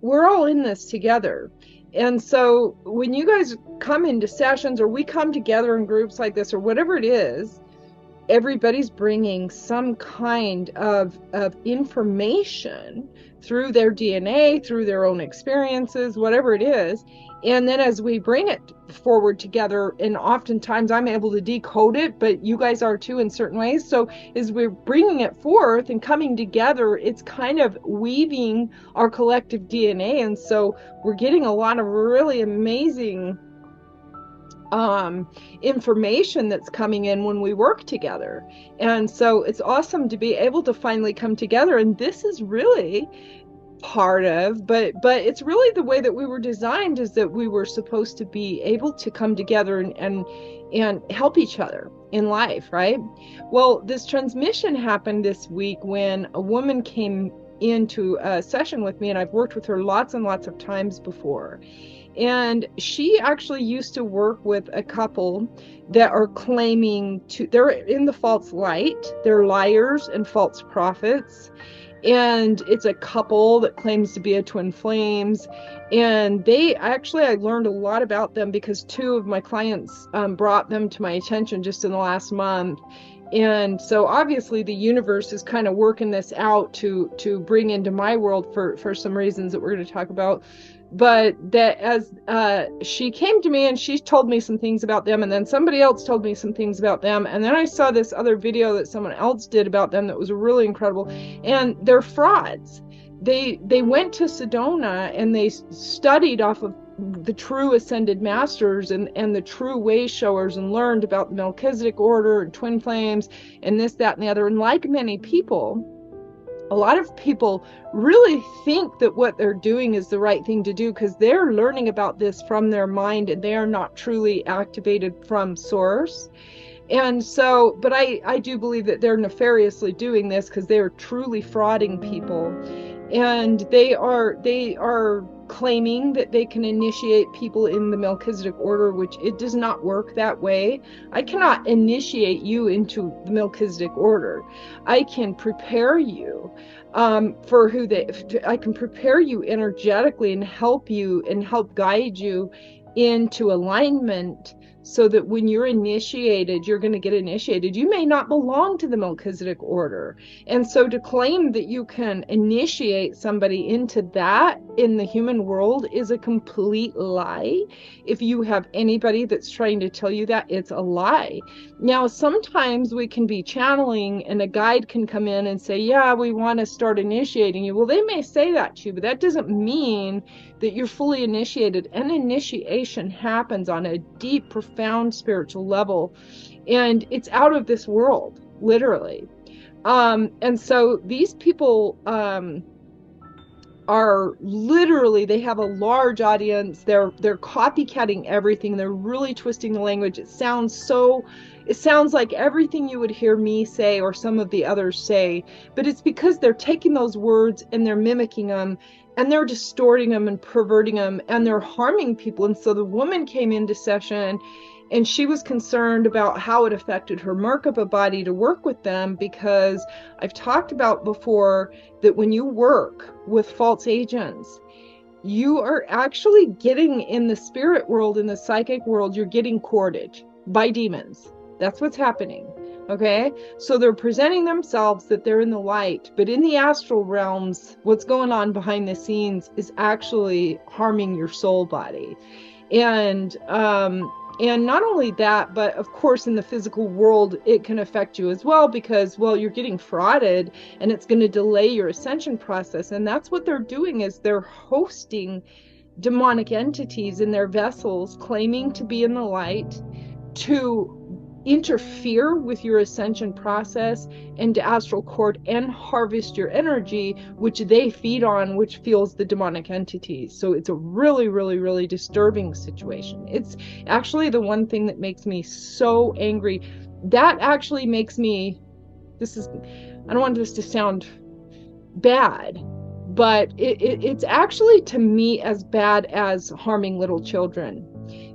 we're all in this together. And so when you guys come into sessions or we come together in groups like this or whatever it is, everybody's bringing some kind of information through their DNA, through their own experiences, whatever it is. And then as we bring it forward together, and oftentimes I'm able to decode it, but you guys are too in certain ways. So as we're bringing it forth and coming together, it's kind of weaving our collective DNA. And so we're getting a lot of really amazing information that's coming in when we work together. And so it's awesome to be able to finally come together. And this is really part of, but it's really the way that we were designed, is that we were supposed to be able to come together and help each other in life, right? Well, this transmission happened this week when a woman came into a session with me, and I've worked with her lots and lots of times before. And she actually used to work with a couple that are claiming they're in the false light. They're liars and false prophets. And it's a couple that claims to be a twin flames. And I learned a lot about them because two of my clients brought them to my attention just in the last month. And so obviously the universe is kind of working this out to bring into my world for some reasons that we're going to talk about. But that as she came to me and she told me some things about them, and then somebody else told me some things about them, and then I saw this other video that someone else did about them that was really incredible. And they're frauds. They went to Sedona and they studied off of the true ascended masters and the true way showers, and learned about the Melchizedek order and twin flames and this, that, and the other. And like many people, a lot of people really think that what they're doing is the right thing to do because they're learning about this from their mind and they are not truly activated from source. And so, but I do believe that they're nefariously doing this because they are truly frauding people. And they are claiming that they can initiate people in the Melchizedek order, which it does not work that way. I cannot initiate you into the Melchizedek order. I can prepare you for who I can prepare you energetically and help guide you into alignment, so that when you're initiated, you're going to get initiated. You may not belong to the Melchizedek order. And so to claim that you can initiate somebody into that in the human world is a complete lie. If you have anybody that's trying to tell you that, it's a lie. Now, sometimes we can be channeling and a guide can come in and say, yeah, we want to start initiating you. Well, they may say that to you, but that doesn't mean that you're fully initiated. And initiation happens on a deep, profound spiritual level, and it's out of this world, literally. And so these people are literally, they have a large audience. They're copycatting everything. They're really twisting the language. It sounds like everything you would hear me say or some of the others say, but it's because they're taking those words and they're mimicking them, and they're distorting them and perverting them, and they're harming people. And so the woman came into session and she was concerned about how it affected her Merkaba body to work with them, because I've talked about before that when you work with false agents, you are actually getting, in the spirit world, in the psychic world, you're getting courted by demons. That's what's happening. Okay, so they're presenting themselves that they're in the light, but in the astral realms, what's going on behind the scenes is actually harming your soul body. And not only that, but of course in the physical world, it can affect you as well, because, well, you're getting frauded and it's going to delay your ascension process. And that's what they're doing, is they're hosting demonic entities in their vessels, claiming to be in the light, to interfere with your ascension process and to astral court and harvest your energy, which they feed on, which fuels the demonic entities. So it's a really, really, really disturbing situation. It's actually the one thing that makes me so angry. That actually makes me, I don't want this to sound bad, but it's actually, to me, as bad as harming little children,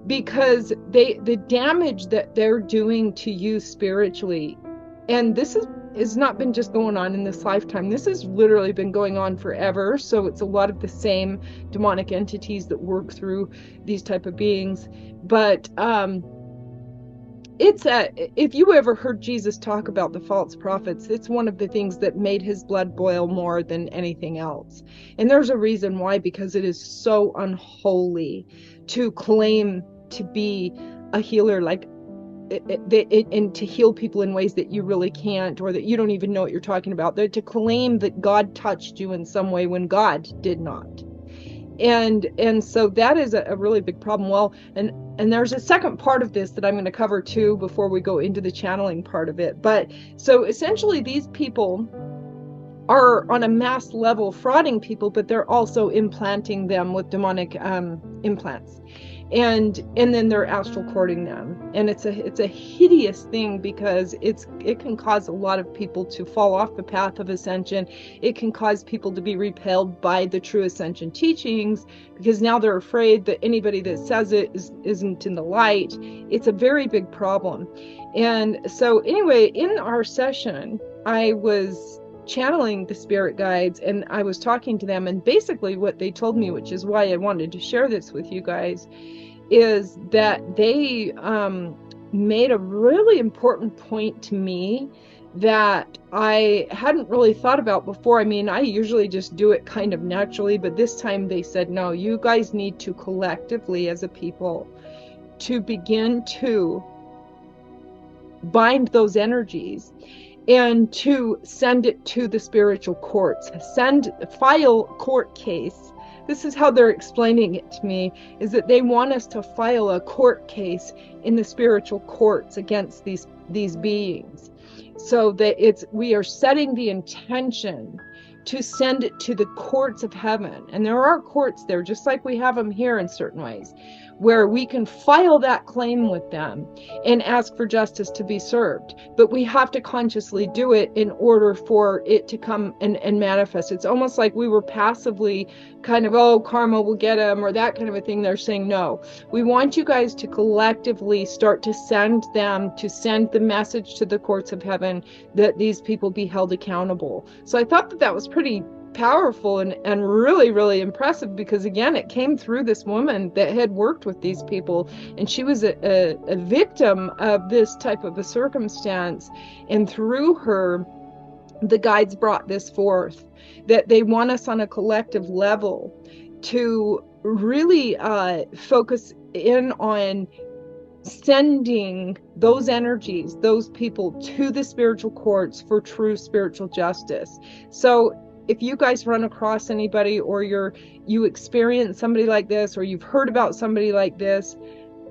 because the damage that they're doing to you spiritually, and this is has not been just going on in this lifetime. This has literally been going on forever. So it's a lot of the same demonic entities that work through these type of beings. But if you ever heard Jesus talk about the false prophets, it's one of the things that made his blood boil more than anything else. And there's a reason why, because it is so unholy to claim to be a healer, like and to heal people in ways that you really can't, or that you don't even know what you're talking about. To claim that God touched you in some way when God did not. And so that is a really big problem. Well, and there's a second part of this that I'm going to cover too before we go into the channeling part of it. But so essentially these people are on a mass level frauding people, but they're also implanting them with demonic implants. And then they're astral courting them, and it's a hideous thing, because it can cause a lot of people to fall off the path of ascension. It can cause people to be repelled by the true ascension teachings, because now they're afraid that anybody that says it isn't in the light. It's a very big problem. And so anyway, in our session, I was channeling the spirit guides, and I was talking to them, and basically what they told me, which is why I wanted to share this with you guys, is that they made a really important point to me that I hadn't really thought about before. I mean, I usually just do it kind of naturally, but this time they said, no, you guys need to collectively as a people to begin to bind those energies and to send it to the spiritual courts, file court case. This is how they're explaining it to me, is that they want us to file a court case in the spiritual courts against these beings. So that we are setting the intention to send it to the courts of heaven. And there are courts there, just like we have them here in certain ways, where we can file that claim with them and ask for justice to be served. But we have to consciously do it in order for it to come and manifest. It's almost like we were passively kind of, oh, karma will get them, or that kind of a thing. They're saying, no, we want you guys to collectively start to send the message to the courts of heaven that these people be held accountable. So I thought that was pretty powerful and really, really impressive, because again, it came through this woman that had worked with these people, and she was a victim of this type of a circumstance, and through her the guides brought this forth, that they want us on a collective level to really focus in on sending those energies, those people, to the spiritual courts for true spiritual justice. So if you guys run across anybody, or you experience somebody like this, or you've heard about somebody like this,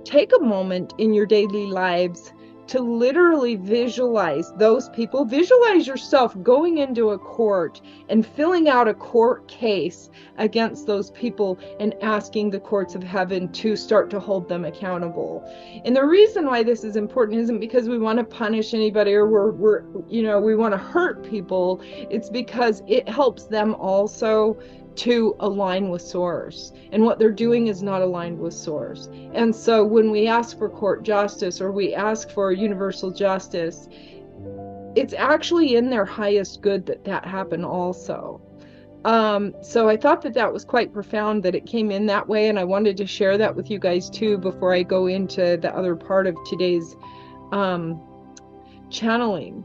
take a moment in your daily lives to literally visualize those people. Visualize yourself going into a court and filling out a court case against those people and asking the courts of heaven to start to hold them accountable. And the reason why this is important isn't because we want to punish anybody, or we want to hurt people. It's because it helps them also to align with source, and what they're doing is not aligned with source. And so when we ask for court justice, or we ask for universal justice, it's actually in their highest good that happen also. So I thought that was quite profound, that it came in that way, and I wanted to share that with you guys too before I go into the other part of today's channeling.